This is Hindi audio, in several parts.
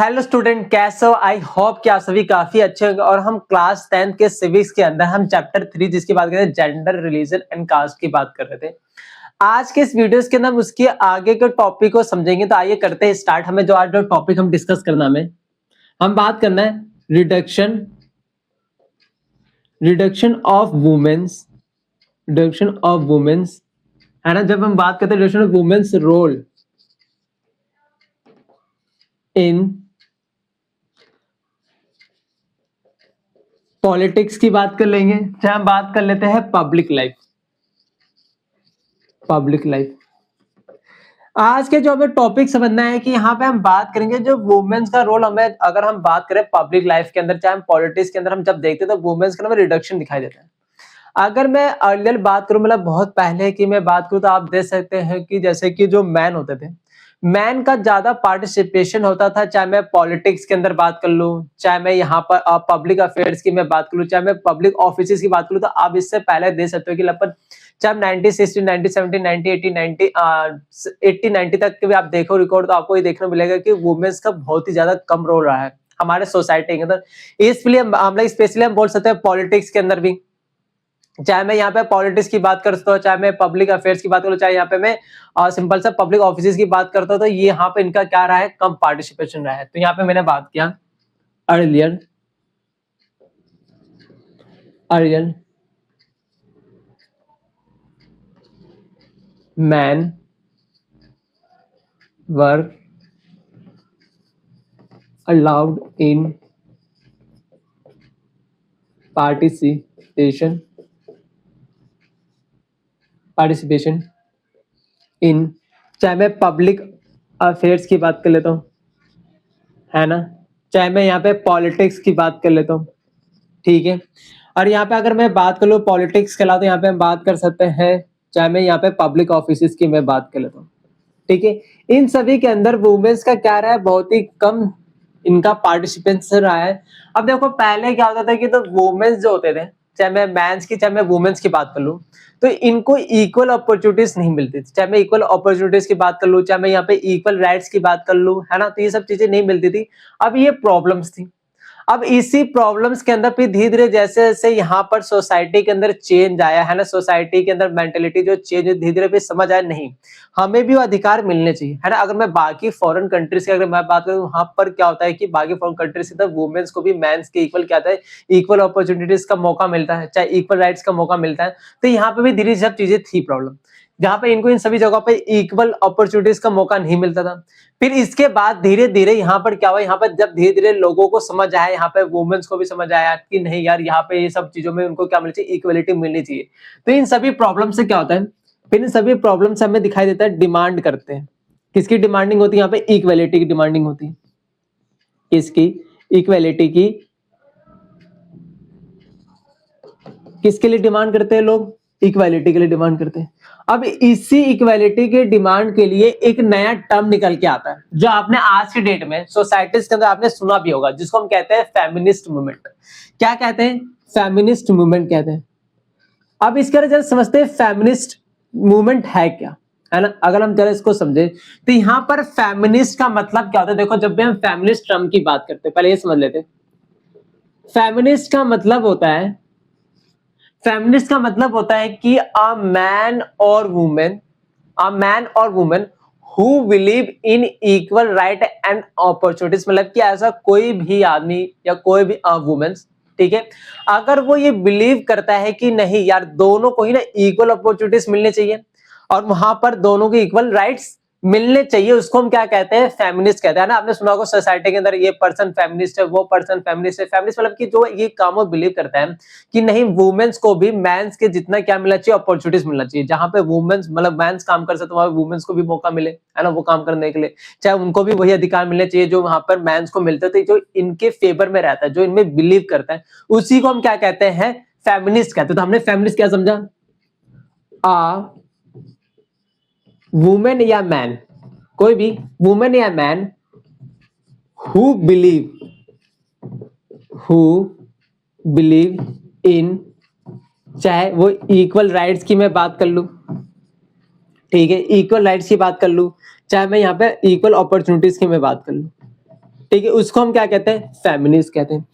हेलो स्टूडेंट, कैसे हो? आई होप कि आप सभी काफी अच्छे होंगे। और हम क्लास 10th के सिविक्स के अंदर हम चैप्टर 3 जिसकी बात कर रहे थे, जेंडर, रिलीजन एंड कास्ट की बात कर रहे थे। आज के इस वीडियोस के अंदर हम उसके आगे के टॉपिक को समझेंगे। तो आइए करते हैं स्टार्ट। हमें जो आज जो टॉपिक हम डिस्कस करना हम बात करना है रिडक्शन ऑफ वुमेन्स, है ना। जब हम बात करते हैं reduction of women's role in politics की बात कर लेंगे, चाहे हम बात कर लेते हैं पब्लिक लाइफ। आज के जो हमें टॉपिक समझना है कि यहाँ पे हम बात करेंगे जो वुमेन्स का रोल। हमें अगर हम बात करें पब्लिक लाइफ के अंदर, चाहे हम पॉलिटिक्स के अंदर, हम जब देखते हैं तो वुमेन्स का हमें रिडक्शन दिखाई देता है। अगर मैं अर्लियर बात करूं, मतलब बहुत पहले की मैं बात करूं, तो आप देख सकते हैं कि जैसे कि जो मैन होते थे, मैन का ज्यादा पार्टिसिपेशन होता था। चाहे मैं पॉलिटिक्स के अंदर बात कर लूं, चाहे मैं यहाँ पर पब्लिक अफेयर्स की मैं बात कर लूं, चाहे मैं पब्लिक ऑफिस की बात करूं, तो आप इससे पहले देख सकते हो कि लगभग चाहे 1960, 1970, 1980, 80, 90 तक के भी आप देखो रिकॉर्ड, तो आपको ये देखने को मिलेगा कि वुमेन्स का बहुत ही ज्यादा कम रोल रहा है हमारे सोसाइटी के अंदर। इसलिए हम लोग स्पेशली हम बोल सकते हैं पॉलिटिक्स के अंदर भी, चाहे मैं यहाँ पे पॉलिटिक्स की बात करता हूँ, चाहे मैं पब्लिक अफेयर्स की बात करूँ, चाहे यहाँ पे मैं सिंपल सा पब्लिक ऑफिस की बात करता हूँ, तो ये यहाँ पे इनका क्या रहा है, कम पार्टिसिपेशन रहा है। तो यहाँ पे मैंने बात किया earlier man were allowed in participation in, चाहे मैं पब्लिक अफेयर्स की बात कर लेता हूँ, है ना, चाहे मैं यहाँ पे पॉलिटिक्स की बात कर लेता हूँ, ठीक है। और यहाँ पे अगर मैं बात कर लूँ पॉलिटिक्स के अलावा, तो यहाँ पे हम बात कर सकते हैं, चाहे मैं यहाँ पे पब्लिक ऑफिस की मैं बात कर लेता हूँ, ठीक है। इन सभी के अंदर वुमेन्स का क्या रहा है, बहुत ही कम इनका पार्टिसिपेशन रहा है। अब देखो पहले क्या होता था कि तो वुमेन्स जो होते थे, चाहे मैं मेंस की चाहे मैं वुमेन्स की बात कर लूं, तो इनको इक्वल अपॉर्चुनिटीज नहीं मिलती थी। चाहे मैं इक्वल अपॉर्चुनिटीज की बात कर लूं, चाहे मैं यहाँ पे इक्वल राइट्स की बात कर लूं, है ना, तो ये सब चीजें नहीं मिलती थी। अब ये प्रॉब्लम्स थी। अब इसी प्रॉब्लम्स के अंदर फिर धीरे धीरे जैसे जैसे यहाँ पर सोसाइटी के अंदर चेंज आया, है ना, सोसाइटी के अंदर मेंटेलिटी जो चेंज, धीरे धीरे फिर समझ आया नहीं हमें भी वो अधिकार मिलने चाहिए, है ना। अगर मैं बाकी फॉरेन कंट्रीज की अगर मैं बात करूं, वहां पर क्या होता है कि बाकी फॉरेन कंट्रीज के अंदर वुमेन्स को भी मेंस के इक्वल क्या होता है, इक्वल अपॉर्चुनिटीज का मौका मिलता है, चाहे इक्वल राइट्स का मौका मिलता है। तो यहाँ पे भी धीरे सब चीजें थी प्रॉब्लम, जहां पे इनको इन सभी जगहों पे इक्वल अपॉर्चुनिटीज का मौका नहीं मिलता था। फिर इसके बाद धीरे धीरे यहाँ पर क्या हुआ, यहाँ पर जब धीरे धीरे लोगों को समझ आया, यहाँ पे वुमेन्स को भी समझ आया कि नहीं यार, यहाँ पे ये सब चीजों में उनको क्या मिलनी चाहिए, इक्वलिटी मिलनी चाहिए। तो इन सभी प्रॉब्लम से क्या होता है, फिर इन सभी प्रॉब्लम से हमें दिखाई देता है, डिमांड करते हैं। किसकी डिमांडिंग होती है, यहाँ पे इक्वलिटी की डिमांडिंग होती है। किसकी? इक्वलिटी की। किसके लिए डिमांड करते हैं लोग? इक्वालिटी के लिए डिमांड करते हैं। अब इसी इक्वालिटी के डिमांड के लिए एक नया टर्म निकल के आता है, जो आपने आज की डेट में सोसाइटीज के अंदर आपने सुना भी होगा, जिसको हम कहते हैं फेमिनिस्ट मूवमेंट। क्या कहते हैं? फेमिनिस्ट मूवमेंट कहते हैं। अब इसके अंदर समझते हैं फेमिनिस्ट मूवमेंट है क्या, है ना। अगर हम जरा इसको समझे तो यहाँ पर फेमिनिस्ट का मतलब क्या होता है। देखो, जब भी हम फेमिनिस्ट टर्म की बात करते हैं, पहले ये समझ लेते हैं। फेमिनिस्ट का मतलब होता है, फेमिनिस्ट का मतलब होता है कि अ मैन और women who believe in equal right and opportunities, मतलब कि ऐसा कोई भी आदमी या कोई भी वुमेन्स, ठीक है, अगर वो ये बिलीव करता है कि नहीं यार, दोनों को ही ना इक्वल अपॉर्चुनिटीज मिलनी चाहिए और वहां पर दोनों के इक्वल राइट्स मिलने चाहिए, उसको हम क्या कहते हैं, फेमिनिस्ट कहते हैं ना। आपने सुना होगा सोसाइटी के अंदर ये पर्सन फेमिनिस्ट है, वो पर्सन फेमिनिस्ट है। फेमिनिस्ट मतलब कि जो ये काम बिलीव करता है कि नहीं, वुमेन्स को भी मेंस के जितना क्या मिलना चाहिए, अपॉर्चुनिटीज मिलना चाहिए। जहां पे वुमेन्स मतलब मेंस काम कर सकते, वहां वुमेन्स को भी मौका मिले, है ना, वो काम करने के लिए, चाहे उनको भी वही अधिकार मिलने चाहिए जो वहां पर मेंस को मिलते थे। जो इनके फेवर में रहता है, जो इनमें बिलीव करता है, उसी को हम क्या कहते हैं, फेमिनिस्ट कहते हैं। तो हमने फेमिनिस्ट क्या समझा, वुमेन या मैन, कोई भी वुमेन या मैन हु बिलीव इन, चाहे वो इक्वल राइट्स की मैं बात कर लूं, ठीक है, इक्वल राइट्स की बात कर लूं, चाहे मैं यहाँ पे इक्वल अपॉर्चुनिटीज की मैं बात कर लूं, ठीक है, उसको हम क्या कहते हैं, फेमिनिस्ट कहते हैं।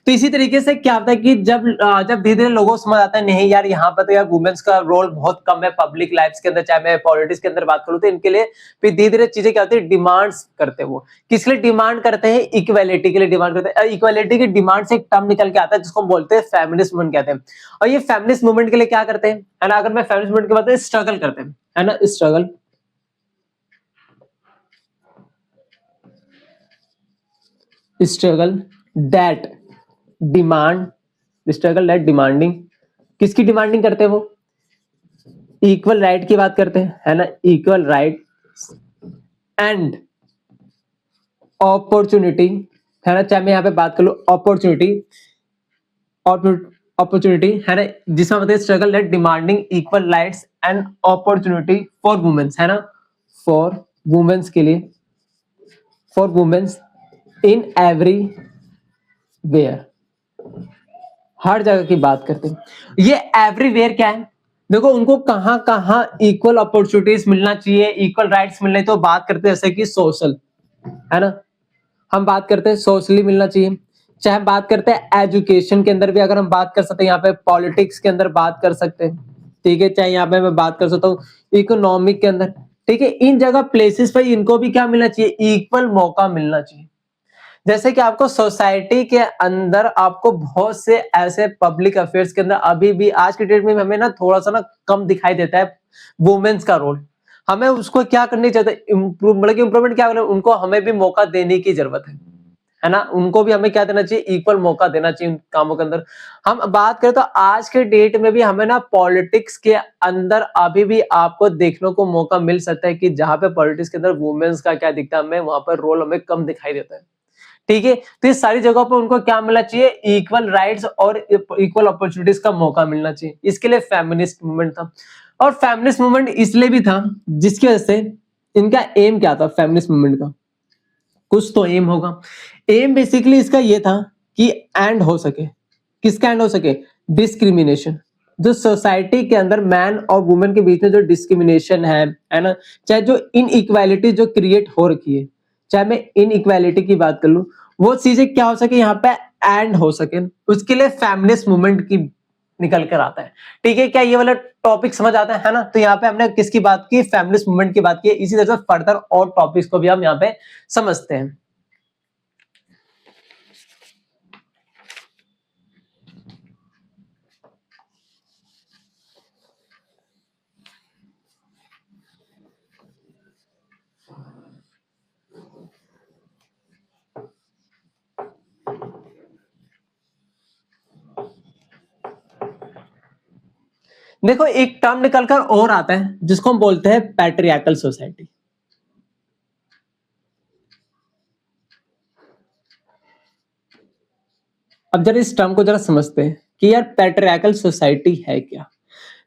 तो इसी तरीके से क्या होता है कि जब धीरे धीरे लोगों को समझ आता है नहीं यार यहाँ पर तो यार वुमेन्स का रोल बहुत कम है पब्लिक लाइफ के अंदर, चाहे मैं पॉलिटिक्स के अंदर बात करूँ, तो इनके लिए फिर धीरे धीरे चीजें क्या होती है, डिमांड्स करते हैं। वो किस लिए डिमांड करते हैं, इक्वालिटी के लिए डिमांड करते हैं। इक्वालिटी की डिमांड से एक टर्म निकल के आता है जिसको हम बोलते हैं फेमिनिस्ट मूवमेंट कहते हैं। और ये फेमिनिस्ट मूवमेंट के लिए क्या करते हैं, है ना, अगर मैं फेमिनिस्ट मूवमेंट की बात करूं, स्ट्रगल करते हैं, है ना, struggle that demand, struggle that demanding, किसकी डिमांडिंग करते हैं वो, इक्वल राइट की बात करते हैं, है ना, इक्वल राइट एंड अपॉर्चुनिटी, है ना, चाहे मैं यहाँ पे बात कर लूं अपॉर्चुनिटी, अपॉर्चुनिटी, है ना, जिसका मतलब struggle that demanding equal rights and opportunity for womens, है ना, फॉर वुमेन्स के लिए, for womens in everywhere, हर जगह की बात करते हैं। ये एवरीवेयर क्या है, देखो उनको कहां कहां इक्वल अपॉर्चुनिटीज मिलना चाहिए, इक्वल राइट्स मिलने, तो बात करते हैं जैसे कि सोशल, है ना, हम बात करते हैं सोशली मिलना चाहिए, चाहे हम बात करते हैं एजुकेशन के अंदर भी अगर हम बात कर सकते हैं, यहाँ पे पॉलिटिक्स के अंदर बात कर सकते हैं, ठीक है, चाहे यहाँ पे मैं बात कर सकता हूँ इकोनॉमिक के अंदर, ठीक है, इन जगह प्लेसेस पे इनको भी क्या मिलना चाहिए, इक्वल मौका मिलना चाहिए। जैसे कि आपको सोसाइटी के अंदर आपको बहुत से ऐसे पब्लिक अफेयर्स के अंदर अभी भी आज के डेट में हमें ना थोड़ा सा ना कम दिखाई देता है वुमेन्स का रोल, हमें उसको क्या करनी चाहिए, इम्प्रूवमेंट क्या करना, उनको हमें भी मौका देने की जरूरत है ना, उनको भी हमें क्या देना चाहिए, इक्वल मौका देना चाहिए उन कामों के अंदर। हम बात करें तो आज के डेट में भी हमें ना पॉलिटिक्स के अंदर अभी भी आपको देखने को मौका मिल सकता है कि जहां पे पॉलिटिक्स के अंदर वुमेन्स का क्या दिखता है, हमें वहां पर रोल हमें कम दिखाई देता है, ठीक है। तो इस सारी जगहों पर उनको क्या मिलना चाहिए, इक्वल राइट्स और इक्वल अपॉर्चुनिटीज का मौका मिलना चाहिए। इसके लिए फेमिनिस्ट मूवमेंट था, और फेमिनिस्ट मूवमेंट इसलिए भी था जिसकी वजह से इनका एम क्या था, फेमिनिस्ट मूवमेंट का कुछ तो एम होगा। एम बेसिकली इसका ये था कि एंड हो सके, किसका एंड हो सके, डिस्क्रिमिनेशन, जो सोसाइटी के अंदर मैन और वुमेन के बीच में जो डिस्क्रिमिनेशन है ना, चाहे जो इनइक्वालिटी जो क्रिएट हो रखी है, चाहे मैं इनइक्वालिटी की बात कर लूं, वो चीजें क्या हो सके, यहाँ पे एंड हो सके, उसके लिए फेमिनिस्ट मूवमेंट की निकल कर आता है, ठीक है। क्या ये वाला टॉपिक समझ आता है ना, तो यहाँ पे हमने किसकी बात की, फेमिनिस्ट मूवमेंट की बात की। इसी तरह से फर्दर और टॉपिक्स को भी हम यहाँ पे समझते हैं। देखो एक टर्म निकलकर और आता है जिसको हम बोलते हैं पैट्रियार्कल सोसाइटी। अब जरा इस टर्म को जरा समझते हैं कि यार पैट्रियार्कल सोसाइटी है क्या।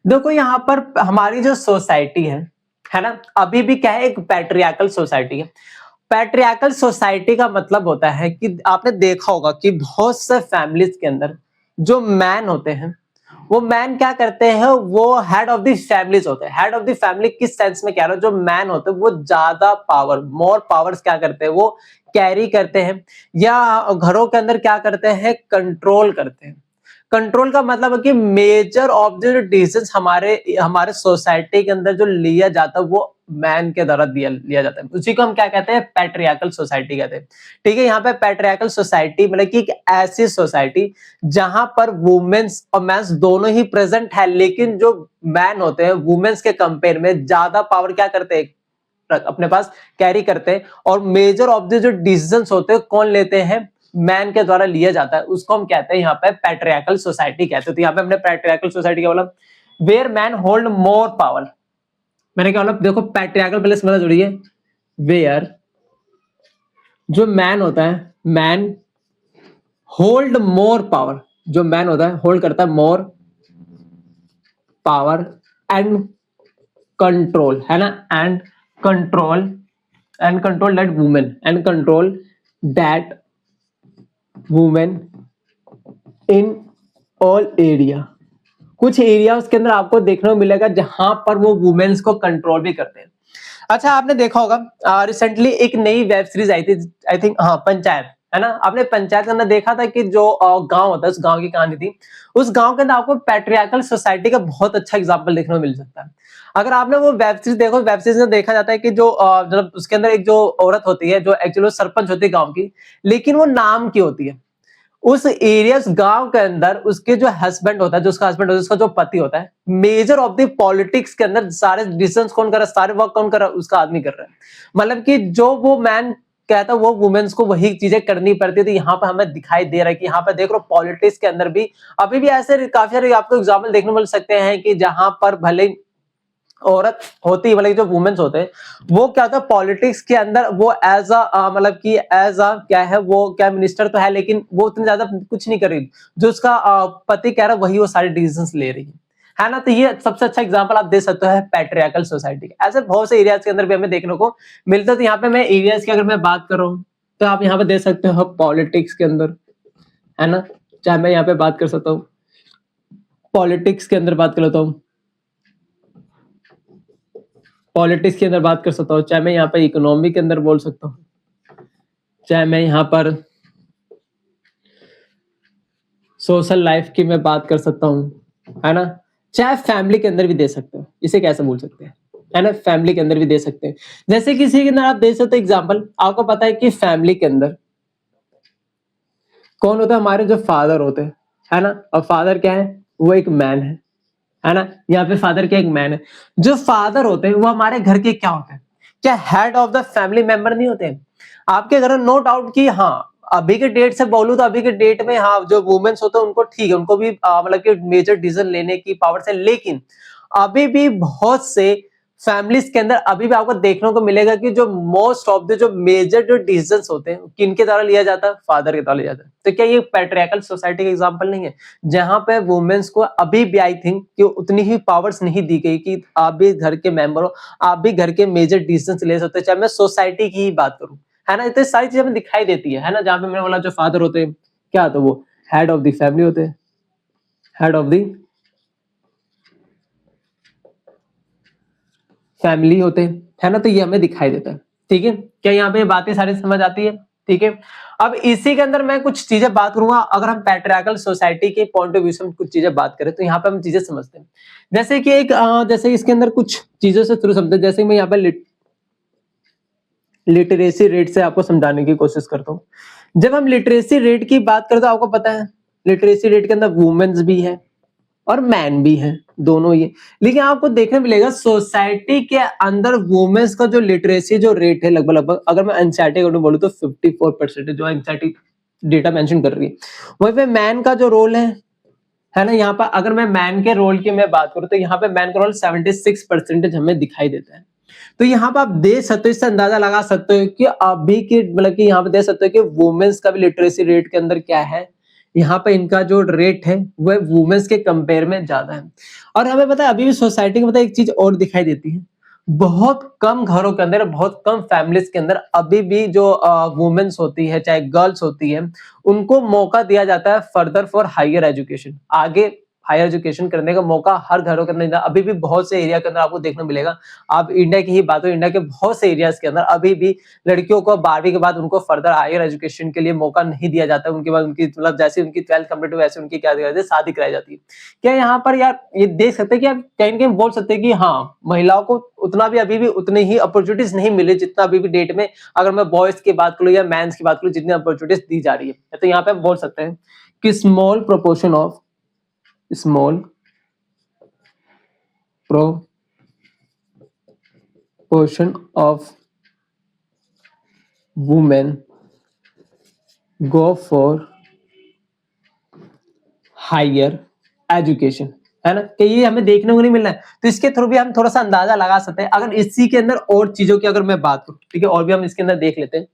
देखो यहाँ पर हमारी जो सोसाइटी है ना, अभी भी क्या है, एक पैट्रियार्कल सोसाइटी है। पैट्रियार्कल सोसाइटी का मतलब होता है कि आपने देखा होगा कि बहुत से फैमिलीज के अंदर जो मैन होते हैं, वो मैन क्या करते हैं, वो हेड ऑफ द फैमिलीज होते हैं। हेड ऑफ द फैमिली किस सेंस में कह रहा हूं, जो मैन होते हैं वो ज्यादा पावर, मोर पावर्स क्या करते हैं, वो कैरी करते हैं, या घरों के अंदर क्या करते हैं, कंट्रोल करते हैं। कंट्रोल का मतलब है कि मेजर ऑफ द डिसीजंस हमारे हमारे सोसाइटी के अंदर जो लिया जाता है वो मैन के द्वारा लिया जाता है, उसी को हम क्या कहते हैं, पैट्रियार्कल सोसाइटी कहते हैं, ठीक है। यहाँ पे पैट्रियार्कल सोसाइटी मतलब कि एक ऐसी सोसाइटी जहां पर वुमेन्स और मैंस दोनों ही प्रेजेंट है, लेकिन जो मैन होते हैं वुमेन्स के कंपेयर में ज्यादा पावर क्या करते हैं, अपने पास कैरी करते हैं, और मेजर ऑफ द जो डिसीजंस होते हैं कौन लेते हैं, मैन के द्वारा लिया जाता है, उसको हम कहते हैं यहाँ पे पैट्रियार्कल सोसाइटी कहते हैं। तो यहाँ पे हमने पैट्रियार्कल सोसाइटी का मतलब where man hold more power, मैंने क्या बोला, देखो पैट्रियार्कल पहले समझना जरूरी है, वेयर जो मैन होता है, मैन होल्ड मोर पावर, जो मैन होता है होल्ड करता है मोर पावर एंड कंट्रोल, है ना, and control that women, and control that women in all area. कुछ एरिया उसके अंदर आपको देखने को मिलेगा जहां पर वो वुमेन्स को कंट्रोल भी करते हैं। अच्छा, आपने देखा होगा रिसेंटली एक नई वेब सीरीज आई थी, आई थिंक, हाँ, पंचायत, है ना? आपने पंचायत के अंदर देखा था कि जो गांव होता है, उस गांव की कहानी थी। उस गांव के अंदर आपको पैट्रियार्कल सोसाइटी का बहुत अच्छा एग्जांपल देखने को मिल सकता है। अगर आपने वो वेब सीरीज देखो, वेब सीरीज में देखा जाता है कि जो मतलब उसके अंदर एक जो औरत होती है, जो एक्चुअली सरपंच होती है गांव की, लेकिन वो नाम की होती है। उस एरिया गांव के अंदर उसके जो हस्बैंड होता है, जो उसका हस्बैंड होता है, उसका जो पति होता है, मेजर ऑफ द पॉलिटिक्स के अंदर सारे डिसीजंस कौन कर रहा है, सारे वर्क कौन कर रहा है, उसका आदमी कर रहा है। मतलब कि जो वो मैन कहता है, वो वुमेन्स को वही चीजें करनी पड़ती है। तो यहाँ पर हमें दिखाई दे रहा है कि यहाँ पर देख लो पॉलिटिक्स के अंदर भी अभी भी ऐसे काफी सारे आपको एग्जाम्पल देखने को मिल सकते हैं कि जहां पर भले औरत होती है, मतलब जो वुमेन्स होते हैं, वो क्या होता है पॉलिटिक्स के अंदर, वो एज अ मतलब कि एज अ क्या है, वो क्या मिनिस्टर तो है, लेकिन वो उतनी ज्यादा कुछ नहीं कर रही। जो उसका पति कह रहा है वही वो सारे डिसीजंस ले रही है ना? तो ये सबसे अच्छा एग्जांपल आप दे सकते हो पैट्रियार्कल सोसाइटी का। ऐसे बहुत से एरियाज के अंदर भी हमें देखने को मिलता है। तो यहाँ पे मैं एरियाज की अगर मैं बात कर रहा हूँ, तो आप यहाँ पे देख सकते हो पॉलिटिक्स के अंदर, है ना? चाहे मैं यहाँ पे बात कर सकता हूँ, पॉलिटिक्स के अंदर बात कर लेता हूँ, पॉलिटिक्स के अंदर बात कर सकता हूँ, चाहे मैं यहाँ पर इकोनॉमी के अंदर बोल सकता हूँ, चाहे मैं यहाँ पर सोशल लाइफ की मैं बात कर सकता हूँ, है ना? चाहे फैमिली के अंदर भी दे सकते हो, इसे कैसे बोल सकते हैं, है ना? फैमिली के अंदर भी दे सकते हैं। जैसे किसी के अंदर आप दे सकते हो एग्जाम्पल, आपको पता है कि फैमिली के अंदर कौन होता है, हमारे जो फादर होते हैं, है ना? और फादर क्या है, वो एक मैन है ना? यहाँ पे फादर क्या, एक मैन है। जो फादर होते हैं वो हमारे घर के क्या होते हैं, क्या head of the family member नहीं होते हैं आपके घर में? नो डाउट कि हाँ, अभी के डेट से बोलूं तो अभी के डेट में हाँ, जो वुमेन्स होते हैं उनको ठीक है, उनको भी मतलब कि मेजर डिसीजन लेने की पावर्स है, लेकिन अभी भी बहुत से फैमिलीज के अंदर अभी भी आपको देखने को मिलेगा कि जो मोस्ट ऑफ द जो मेजर जो डिसीजंस होते हैं किनके द्वारा लिया जाता है, फादर के द्वारा लिया जाता है। तो क्या ये पैट्रियार्कल सोसाइटी का एग्जांपल नहीं है, जहां पे वुमेन्स को अभी भी आई थिंक कि उतनी ही पावर्स नहीं दी गई कि आप भी घर के मेंबर हो, आप भी घर के मेजर डिसीजंस ले सकते हो। चाहे मैं सोसाइटी की ही बात करूं, है ना? तो सारी चीजें हमें दिखाई देती है ना? जहां पे मैंने बोला जो फादर होते हैं क्या होता है, वो हेड ऑफ द फैमिली होते हैं, हेड ऑफ द फैमिली होते हैं, है ना? तो ये हमें दिखाई देता है। ठीक है, क्या यहाँ पे बातें सारी समझ आती है? ठीक है, अब इसी के अंदर मैं कुछ चीजें बात करूंगा। अगर हम पैट्रियार्कल सोसाइटी के पॉइंट ऑफ व्यू से कुछ चीजें बात करें, तो यहाँ पे हम चीजें समझते हैं। जैसे कि एक जैसे इसके अंदर कुछ चीजों से शुरू समझते हैं। जैसे मैं यहाँ पे लिटरेसी रेट से आपको समझाने की कोशिश करता हूँ। जब हम लिटरेसी रेट की बात करते हैं, आपको पता है लिटरेसी रेट के अंदर वुमेन्स भी है और मैन भी है, दोनों ही। लेकिन आपको देखने मिलेगा सोसाइटी के अंदर वुमेन्स का जो लिटरेसी जो रेट है, लगभग लगभग अगर मैं एनसीईआरटी अकॉर्डिंग बोलूं तो 54% जो एनसीईआरटी डेटा मेंशन कर रही है। वहीं पे मैन का जो रोल है ना? यहाँ पर अगर मैं मैन के रोल की मैं बात करूं, तो यहाँ पे मैन का रोल 76% हमें दिखाई देता है। तो यहाँ पर आप देख सकते हो, इससे अंदाजा लगा सकते हो कि अभी की मतलब कि यहाँ पे देख सकते हो कि वुमेन्स का भी लिटरेसी रेट के अंदर क्या है, यहाँ पे इनका जो रेट है वो वुमेन्स के कंपेयर में ज्यादा है। और हमें पता है अभी भी सोसाइटी में पता है एक चीज और दिखाई देती है, बहुत कम घरों के अंदर, बहुत कम फैमिलीज के अंदर अभी भी जो वुमेन्स होती है, चाहे गर्ल्स होती है, उनको मौका दिया जाता है फर्दर फॉर हायर एजुकेशन, आगे हायर एजुकेशन करने का मौका हर घरों के अंदर अभी भी बहुत से एरिया के अंदर आपको देखने मिलेगा। आप इंडिया की ही बात करो, इंडिया के बहुत से एरियाज के अंदर अभी भी लड़कियों को 12वीं के बाद उनको फर्दर हायर एजुकेशन के लिए मौका नहीं दिया जाता है। उनके बाद उनकी मतलब जैसे उनकी 12th कंप्लीट हो वैसे उनकी क्या दिया जाती है, शादी कराई जाती है। क्या यहाँ पर यार ये देख सकते हैं कि आप कहीं ना कहीं बोल सकते हैं कि हाँ, महिलाओं को उतना भी अभी भी उतनी ही अपॉर्चुनिटीज नहीं मिले जितना अभी भी डेट में, अगर मैं बॉयज की बात करूँ या मैंस की बात करूँ, जितनी अपॉर्चुनिटीज दी जा रही है। तो यहाँ पे हम बोल सकते हैं कि small proportion of women go for higher education, है ना? कि ये हमें देखने को नहीं मिल रहा है। तो इसके थ्रू भी हम थोड़ा सा अंदाजा लगा सकते हैं। अगर इसी के अंदर और चीजों की अगर मैं बात करूं, ठीक है, और भी हम इसके अंदर देख लेते हैं।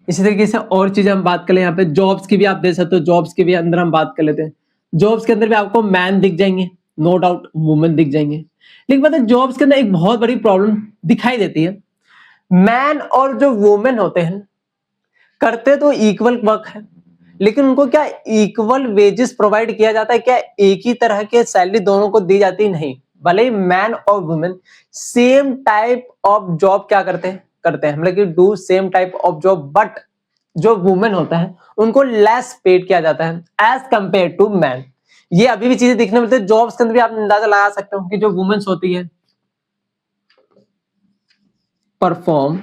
इसी तरीके से और चीजें हम बात कर ले, यहाँ पे जॉब्स की भी आप देख सकते हो, जॉब्स के भी अंदर हम बात कर लेते हैं। जॉब्स के अंदर भी आपको मैन दिख जाएंगे, नो डाउट वुमेन दिख जाएंगे, लेकिन पता है जॉब्स के अंदर एक बहुत बड़ी प्रॉब्लम दिखाई देती है। मैन और जो वुमेन होते हैं करते तो इक्वल वर्क है, लेकिन उनको क्या इक्वल वेजेस प्रोवाइड किया जाता है क्या? एक ही तरह के सैलरी दोनों को दी जाती नहीं। भले ही मैन और women same type of job क्या करते हैं मतलब कि do same type of job, but जो वुमेन होता है उनको लेस पेड किया जाता है एज कंपेयर टू मैन। ये अभी भी चीजें देखने मिलती है जॉब्स के अंदर भी, आप अंदाजा लगा सकते हो कि जो वुमेन्स होती है perform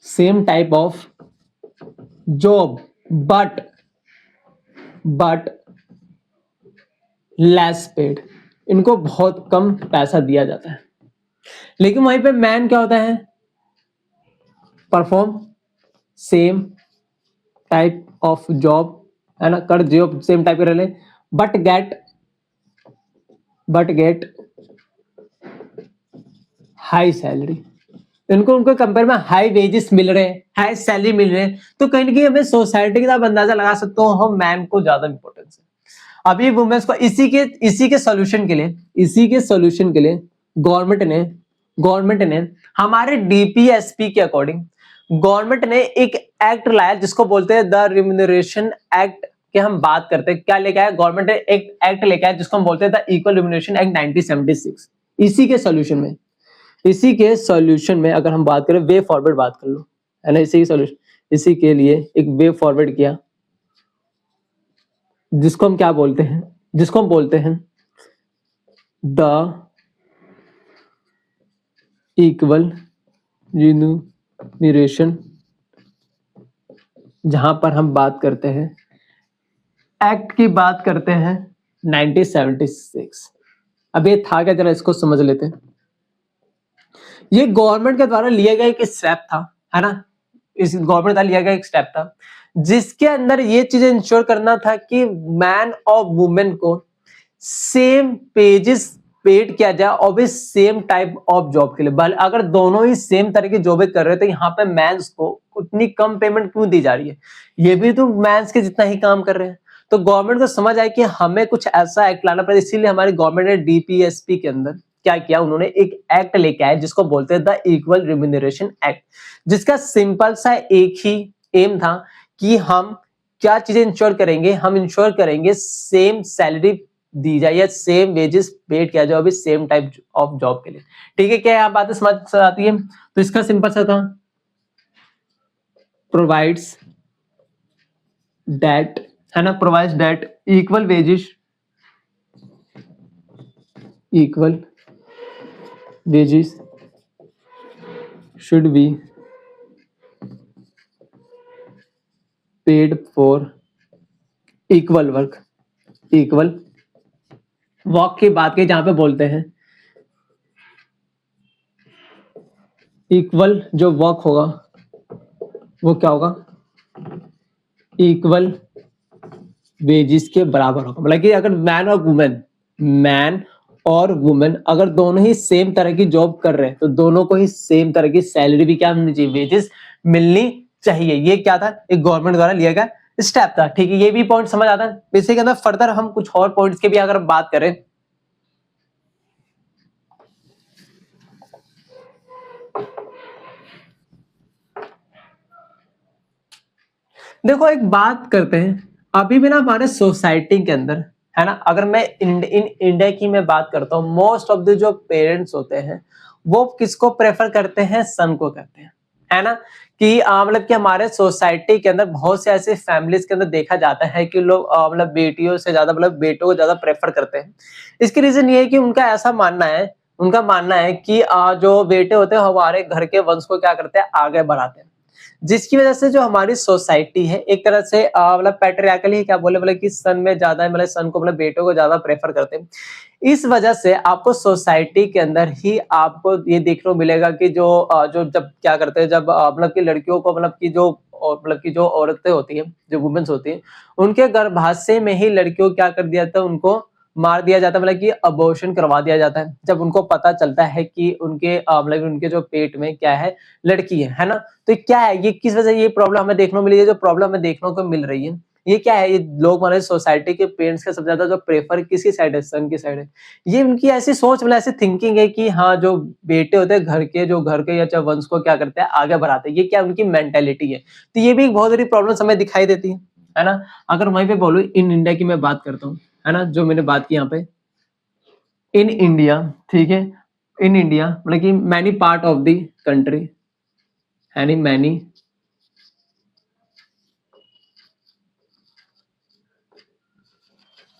same type of job but less paid, इनको बहुत कम पैसा दिया जाता है। लेकिन वहीं पे मैन क्या होता है? Perform same type of job, है ना, कर जॉब सेम टाइप के रहे, बट गेट हाई सैलरी। इनको उनको कंपेयर में हाई वेजेस मिल रहे हैं, हाई सैलरी मिल रहे हैं, तो कहीं ना कहीं हमें सोसाइटी के साथ अंदाजा लगा सकते हो हम मैन को ज्यादा इंपॉर्टेंस है। अभी वुमेन्स को इसी के सॉल्यूशन के लिए गवर्नमेंट ने हमारे डीपीएसपी के अकॉर्डिंग गवर्नमेंट ने एक एक्ट लाया जिसको बोलते हैं द रिम्यूनरेशन एक्ट के हम बात करते हैं। क्या लेके आया गवर्नमेंट ने? एक एक्ट लेके आया जिसको हम बोलते हैं द इक्वल रिम्यूनरेशन एक्ट 1976। इसी के सॉल्यूशन में अगर हम बात करें, वे फॉरवर्ड बात कर लो, है ना, इसी के लिए एक वे फॉरवर्ड किया जिसको हम बोलते हैं द इक्वल रिम्यूनरेशन, जहां पर हम बात करते हैं एक्ट की बात करते हैं 1976। अब ये था क्या, जरा इसको समझ लेते हैं। ये गवर्नमेंट के द्वारा लिया गया एक स्टेप था, है ना, इस गवर्नमेंट द्वारा लिया गया एक स्टेप था जिसके अंदर ये चीजें इंश्योर करना था कि मैन और वुमेन को सेम पेजेस पेड किया जाए और भी सेम टाइप ऑफ जॉब के लिए। भले अगर दोनों ही सेम तरह की जॉबें कर रहे हैं तो यहाँ पे मैंस को उतनी कम पेमेंट क्यों दी जा रही है? ये भी तो मैंस के जितना ही काम कर रहे हैं। तो गवर्नमेंट को समझ आया कि हमें कुछ ऐसा एक्ट लाना पड़ेगा, इसीलिए हमारी गवर्नमेंट ने डीपीएसपी के अंदर क्या किया, उन्होंने एक एक्ट लेके आए जिसको बोलते हैं द इक्वल रिम्यूनरेशन एक्ट, जिसका सिंपल सा एक ही एम था कि हम क्या चीजें इंश्योर करेंगे, हम इंश्योर करेंगे सेम सैलरी दी जाए या सेम वेजेस पेड किया जाए अभी सेम टाइप ऑफ जॉब के लिए। ठीक है, क्या यहाँ बातें समझ आती है? तो इसका सिंपल सा था, प्रोवाइड्स दैट, है ना, provides that equal wages should be paid for equal work की बात की, जहां पे बोलते हैं इक्वल जो वर्क होगा वो क्या होगा? इक्वल वेजेस के बराबर होगा। मतलब कि अगर मैन और वुमेन अगर दोनों ही सेम तरह की जॉब कर रहे हैं तो दोनों को ही सेम तरह की सैलरी भी क्या मिलनी चाहिए, वेजेस मिलनी चाहिए। ये क्या था? एक गवर्नमेंट द्वारा लिया गया स्टेप था। ठीक है, ये भी पॉइंट समझ आता है। इसी के अंदर फर्दर हम कुछ और पॉइंट्स की भी अगर बात करें, देखो एक बात करते हैं, अभी भी ना हमारे सोसाइटी के अंदर, है ना, अगर मैं इन इंडिया की मैं बात करता हूँ, मोस्ट ऑफ द जो पेरेंट्स होते हैं वो किसको प्रेफर करते हैं? सन को करते हैं, है ना, कि मतलब कि हमारे सोसाइटी के अंदर बहुत से ऐसे फैमिलीज के अंदर देखा जाता है कि लोग मतलब बेटियों से ज्यादा मतलब बेटों को ज्यादा प्रेफर करते हैं। इसकी रीजन ये है कि उनका ऐसा मानना है कि जो बेटे होते हैं हमारे घर के वंश को क्या करते हैं? आगे बढ़ाते हैं। जिसकी वजह से जो हमारी सोसाइटी है एक तरह से मतलब पैट्रियार्कल ही क्या बोले, कि सन में ज्यादा है, मतलब सन को मतलब बेटों को ज्यादा प्रेफर करते हैं। इस वजह से आपको सोसाइटी के अंदर ही आपको ये देखने को मिलेगा कि जो जब क्या करते हैं, जब मतलब कि लड़कियों को मतलब कि जो औरतें होती हैं, जो वुमेन्स होती हैं, उनके गर्भाशय में ही लड़कियों को क्या कर दिया जाता है? उनको मार दिया जाता है, मतलब कि अबॉर्शन करवा दिया जाता है जब उनको पता चलता है कि उनके मतलब उनके जो पेट में क्या है? लड़की है ना। तो क्या है ये, किस वजह से ये प्रॉब्लम हमें देखने को मिली है? जो प्रॉब्लम हमें देखने को मिल रही है ये क्या है, ये लोग हमारे सोसाइटी के पेरेंट्स का सबसे ज्यादा जो प्रेफर किसकी साइड है, सन की साइड है। ये उनकी ऐसी सोच मतलब ऐसी थिंकिंग है कि हाँ जो बेटे होते हैं घर के, जो घर के या चाहे वंश को क्या करते हैं आगे बढ़ाते हैं, ये क्या उनकी मेंटेलिटी है। तो ये भी एक बहुत बड़ी प्रॉब्लम हमें दिखाई देती है ना। अगर वहीं पे बोलूं इन इंडिया की मैं बात करता हूँ, है ना, जो मैंने बात की यहाँ पे इन इंडिया, ठीक है, इन इंडिया मतलब कि many part of the country, यानी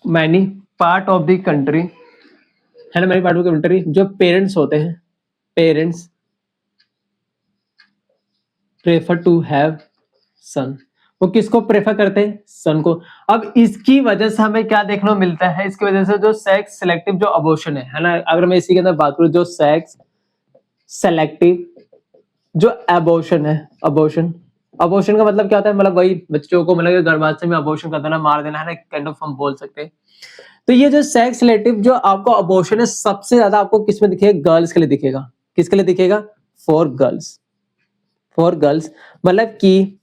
many part of the country, है ना, many part of the country, जो पेरेंट्स होते हैं, parents prefer to have son, वो किसको प्रेफर करते हैं, सन को। अब इसकी वजह से हमें क्या देखने को मिलता है, इसकी वजह से जो सेक्स सिलेक्टिव जो अबॉर्शन है ना, अगर मैं इसी के अंदर बात करूं, जो सेक्स सेलेक्टिव जो अबॉर्शन है, अबॉर्शन का मतलब क्या होता है, मतलब वही बच्चों को मतलब गर्भाशय में अबॉर्शन कर देना, मार देना, है ना, काइंड ऑफ हम बोल सकते हैं। तो ये जो सेक्स रिलेटिव जो आपको अबॉर्शन है, सबसे ज्यादा आपको किस में दिखेगा, गर्ल्स के लिए दिखेगा। किसके लिए दिखेगा, फॉर गर्ल्स, फॉर गर्ल्स, मतलब कि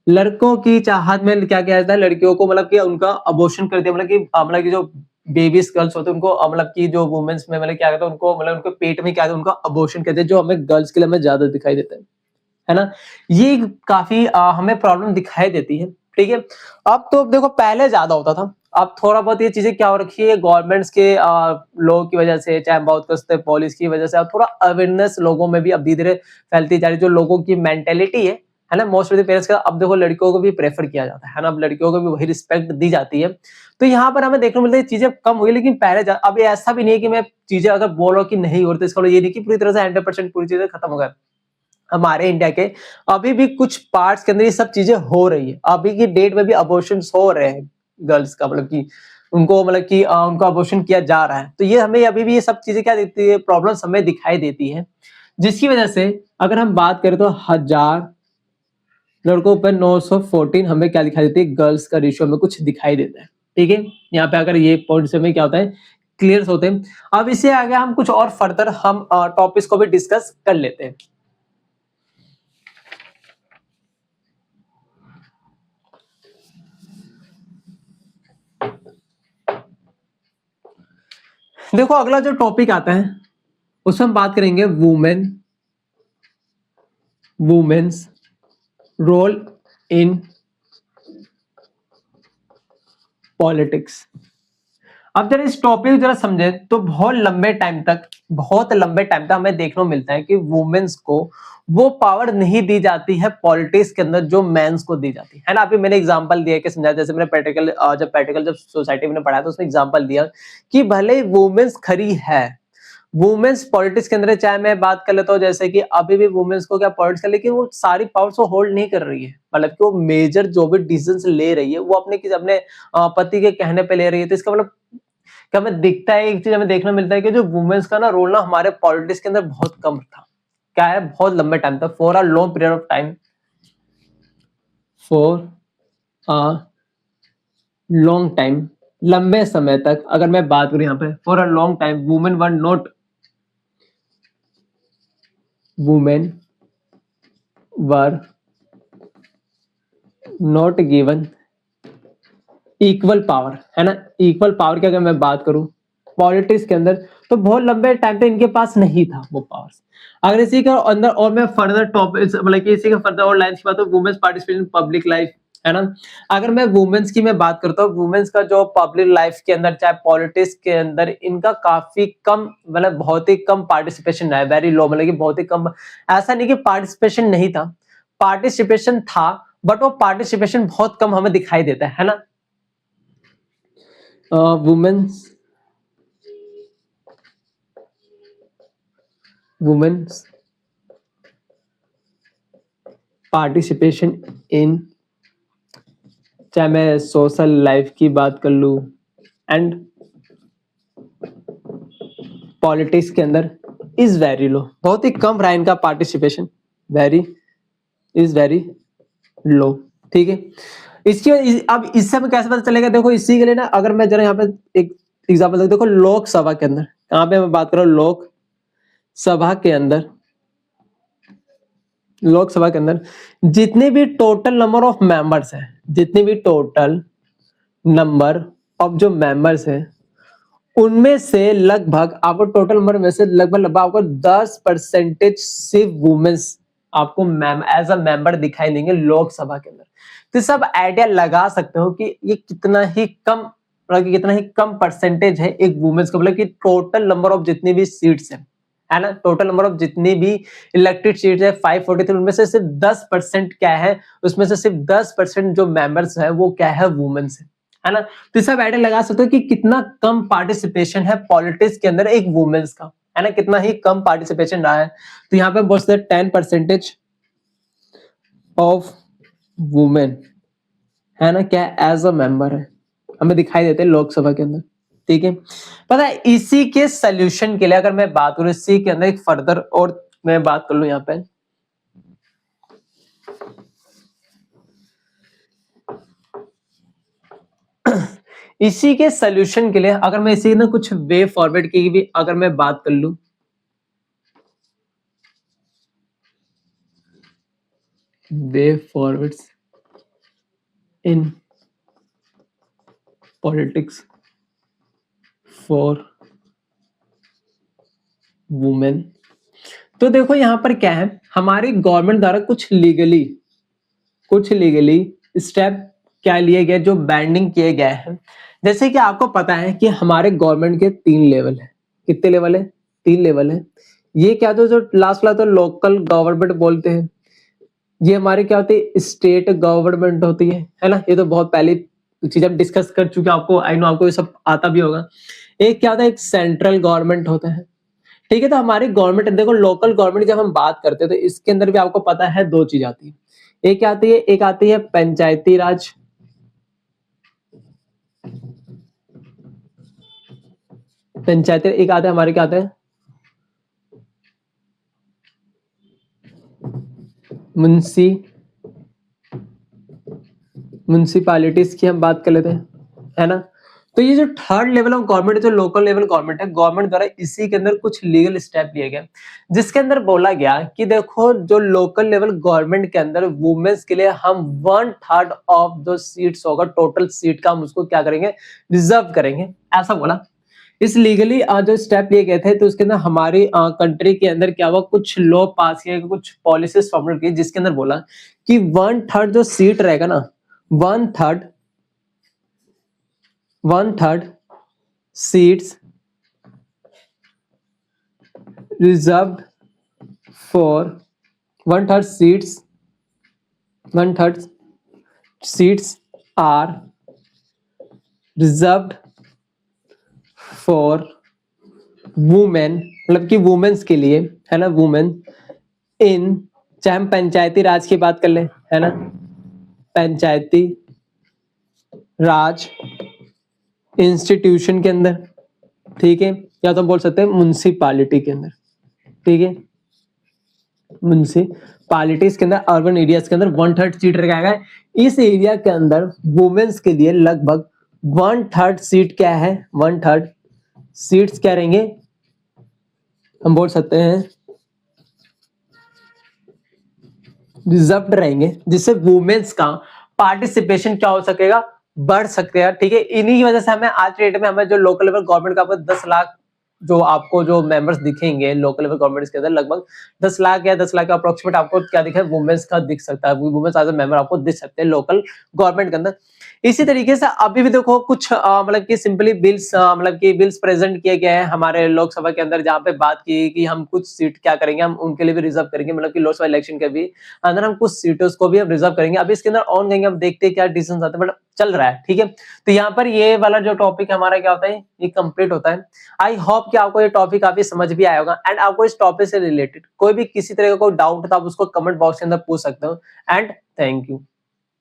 लड़कों की चाहत में क्या किया जाता है, लड़कियों को मतलब कि उनका अबॉर्शन कर दिया, मतलब कि जो बेबीज गर्ल्स होते हैं उनको मतलब कि जो वुमेन्स में मतलब क्या कहते हैं उनको, मतलब उनके पेट में क्या कहते हैं उनका अबॉर्शन कहते हैं, जो हमें गर्ल्स के लिए हमें ज्यादा दिखाई देता है ना। ये काफी हमें प्रॉब्लम दिखाई देती है, ठीक है। अब तो देखो पहले ज्यादा होता था, अब थोड़ा बहुत ये चीजें क्या हो रखी है, गवर्नमेंट्स के लॉ की वजह से, चाहे बहुत कस्ते पॉलिसी की वजह से, अब थोड़ा अवेयरनेस लोगों में भी अब धीरे धीरे फैलती जा रही है। जो लोगों की मेंटेलिटी है ना, मोस्ट ऑफ द पेरेंट्स का, अब देखो लड़कियों को भी प्रेफर किया जाता है ना, अब लड़कियों को भी वही रिस्पेक्ट दी जाती है। तो यहाँ पर हमें देखने को मिलता है चीजें कम हुई, लेकिन पहले अब ऐसा भी नहीं है कि मैं चीजें अगर बोलो कि नहीं हो रही, तो इसका ये नहीं कि पूरी तरह से 100% पूरी चीजें खत्म हो गए। हमारे इंडिया के अभी भी कुछ पार्ट्स के अंदर ये सब चीजें हो रही है, अभी की डेट में भी अबॉर्शन हो रहे हैं गर्ल्स का, मतलब कि उनको मतलब कि उनको अबॉर्शन किया जा रहा है। तो ये हमें अभी भी ये सब चीजें क्या देती है, प्रॉब्लम्स हमें दिखाई देती है, जिसकी वजह से अगर हम बात करें तो 1000 लड़कों पर 914 हमें क्या दिखाई देती है, गर्ल्स का रेशियो हमें कुछ दिखाई देता है, ठीक है। यहाँ पे अगर ये पॉइंट्स हमें क्या होता है, क्लियर होते हैं। अब इससे आगे हम कुछ और फर्दर हम टॉपिक्स को भी डिस्कस कर लेते हैं। देखो अगला जो टॉपिक आता है उसमें हम बात करेंगे वुमेन्स रोल इन पॉलिटिक्स। अब जरा इस टॉपिक जरा समझे तो बहुत लंबे टाइम तक हमें देखने को मिलता है कि वुमेन्स को वो पावर नहीं दी जाती है पॉलिटिक्स के अंदर जो मेंस को दी जाती है ना। अभी मैंने एग्जांपल दिया कि समझाया, जैसे मैंने प्रैक्टिकल जब सोसाइटी में पढ़ाया तो उसमें एग्जांपल दिया कि भले वुमेन्स खड़ी है, वुमेन्स पॉलिटिक्स के अंदर, चाहे मैं बात कर लेता हूँ जैसे कि अभी भी वुमेन्स को क्या पॉलिटिक्स, लेकिन वो सारी पावर्स को होल्ड नहीं कर रही है, मतलब कि वो मेजर जो भी डिसीजंस ले रही है वो अपने पति के कहने पे ले रही है। तो इसका मतलब क्या हमें दिखता है, एक चीज हमें देखने मिलता है कि जो वुमेन्स का ना रोल ना हमारे पॉलिटिक्स के अंदर बहुत कम था। क्या है, बहुत लंबे टाइम तक, for a long period of time, for a long time, लंबे समय तक अगर मैं बात करूं यहाँ पे, for a long time women were not given equal power, है ना। इक्वल पावर की अगर मैं बात करूं पॉलिटिक्स के अंदर, तो बहुत लंबे टाइम तक इनके पास नहीं था वो पावर्स। अगर इसी का अंदर और मैं फर्दर टॉपिक मतलब कि इसी का फर्दर और लाइंस की बात, तो women's participation in public life, है ना। अगर मैं वुमेन्स की मैं बात करता हूँ, वुमेन्स का जो पब्लिक लाइफ के अंदर चाहे पॉलिटिक्स के अंदर, इनका काफी कम, मतलब बहुत ही कम पार्टिसिपेशन है, वेरी लो, मतलब कि बहुत ही कम। ऐसा नहीं कि पार्टिसिपेशन नहीं था, पार्टिसिपेशन था, बट वो पार्टिसिपेशन बहुत कम हमें दिखाई देता है ना। वुमेन्स पार्टिसिपेशन इन, चाहे मैं सोशल लाइफ की बात कर लूं एंड पॉलिटिक्स के अंदर, इज वेरी लो, बहुत ही कम रहा इनका पार्टिसिपेशन, इज वेरी लो, ठीक है। अब इससे हमें कैसे पता चलेगा, देखो इसी के लिए ना, अगर मैं जरा यहाँ पे एक एग्जांपल देखो, लोकसभा के अंदर, कहां पे मैं बात कर रहा हूं, लोकसभा के अंदर जितने भी टोटल नंबर ऑफ मेंबर्स हैं, जितनी भी टोटल नंबर ऑफ जो मेंबर्स है उनमें से लगभग आपको टोटल नंबर में से लगभग आपको 10% सिर्फ वुमेन्स आपको एज अ मेंबर दिखाई देंगे लोकसभा के अंदर। तो सब आइडिया लगा सकते हो कि ये कितना ही कम मतलब कितना ही कम परसेंटेज है एक वुमेन्स का, मतलब कि टोटल नंबर ऑफ जितनी भी सीट्स है ना, टोटल नंबर ऑफ जितनी भी इलेक्टेड सीट्स है 543, उनमें से सिर्फ 10% क्या है, उसमें से सिर्फ 10% जो मेंबर्स है वो क्या है, वुमेन्स है ना। तो सब आइडिया लगा सकते हो कि कितना कम पार्टिसिपेशन है पॉलिटिक्स के अंदर एक वुमेन्स का, है ना, कितना ही कम पार्टिसिपेशन रहा है। तो यहाँ पे बोल सकते 10% ऑफ वुमेन है ना क्या एज अ मेंबर है, हमें दिखाई देते हैं लोकसभा के अंदर। ठीक है, पता है इसी के सोल्यूशन के लिए अगर मैं बात करूं, इसी के अंदर एक फर्दर और मैं बात कर लूं यहाँ पे, इसी के सोल्यूशन के लिए अगर मैं इसी ना कुछ वे फॉरवर्ड की भी अगर मैं बात कर लूं, वे forwards in politics for women, तो देखो यहां पर क्या है, हमारी गवर्नमेंट द्वारा कुछ लीगली स्टेप क्या लिए गए जो बैंडिंग किए गए हैं। जैसे कि आपको पता है कि हमारे गवर्नमेंट के 3 लेवल है, कितने लेवल है, 3 लेवल है। ये क्या तो जो लास्ट वाला तो लोकल गवर्नमेंट बोलते हैं, ये हमारे क्या होती है, स्टेट गवर्नमेंट होती है ना। ये तो बहुत पहले चीज हम डिस्कस कर चुके हैं, आपको आई नो आपको ये सब आता भी होगा। एक क्या होता है, एक सेंट्रल गवर्नमेंट होता है। ठीक है, तो हमारी गवर्नमेंट देखो, लोकल गवर्नमेंट जब हम बात करते हैं तो इसके अंदर भी आपको पता है 2 चीज आती है। एक क्या आती है, एक आती है पंचायती राज, पंचायती, एक आता है हमारे क्या आता है म्युनिसिपैलिटीज की हम बात कर लेते हैं, है ना। तो ये जो थर्ड लेवल ऑफ गवर्नमेंट जो लोकल लेवल गवर्नमेंट है, गवर्नमेंट द्वारा इसी के अंदर कुछ लीगल स्टेप लिए गए, जिसके अंदर बोला गया कि देखो जो लोकल लेवल गवर्नमेंट के अंदर वुमेन्स के लिए हम 1/3 ऑफ जो सीट्स होगा, टोटल सीट का हम उसको क्या करेंगे, रिजर्व करेंगे, ऐसा बोला। इस लीगली जो स्टेप लिए गए थे तो उसके अंदर हमारी कंट्री के अंदर क्या हुआ, कुछ लॉ पास किए, कुछ पॉलिसीज फॉर्मुलेट की, जिसके अंदर बोला कि 1/3 जो सीट रहेगा ना, 1/3 seats reserved for 1/3 seats are reserved for women, मतलब कि वुमेन्स के लिए, है ना, वुमेन इन, चाहे हम पंचायती राज की बात कर ले, है ना, पंचायती राज इंस्टीट्यूशन के अंदर, ठीक है, या तो बोल सकते हैं म्युनिसिपैलिटी के अंदर, ठीक है, म्युनिसिपैलिटीज के अंदर, अर्बन एरियाज के अंदर 1/3 सीट रखेगा। इस एरिया के अंदर वुमेन्स के लिए लगभग 1/3 सीट क्या है, 1/3 सीट्स क्या रहेंगे, हम बोल सकते हैं रिजर्व्ड रहेंगे, जिससे वुमेन्स का पार्टिसिपेशन क्या हो सकेगा, बढ़ सकेगा। ठीक है, इन्हीं की वजह से हमें आज के डेट में हमें जो लोकल लेवल गवर्नमेंट का 10 लाख जो आपको जो मेंबर्स दिखेंगे लोकल लेवल गवर्नमेंट के अंदर, लगभग 10 लाख या 10 लाख का अप्रोक्सीमेट आपको क्या दिखे, वुमेन्स का दिख सकता है, वुमेन्स एज अ मेंबर आपको दिख सकते हैं लोकल गवर्नमेंट के अंदर। इसी तरीके से अभी भी देखो कुछ मतलब कि सिंपली बिल्स मतलब कि बिल्स प्रेजेंट किए गए हैं हमारे लोकसभा के अंदर, जहाँ पे बात की कि हम कुछ सीट क्या करेंगे, हम उनके लिए भी रिजर्व करेंगे, मतलब कि लोकसभा इलेक्शन के भी अंदर हम कुछ सीटों को भी हम रिजर्व करेंगे। अभी इसके अंदर ऑन करेंगे, अब देखते हैं क्या डिसीजन आते हैं, बट चल रहा है। ठीक है, तो यहाँ पर ये वाला जो टॉपिक हमारा क्या होता है, ये कंप्लीट होता है। आई होप कि आपको ये टॉपिक काफी समझ भी आया होगा, एंड आपको इस टॉपिक से रिलेटेड कोई भी किसी तरह का कोई डाउट था, आप उसको कमेंट बॉक्स के अंदर पूछ सकते हो। And thank you.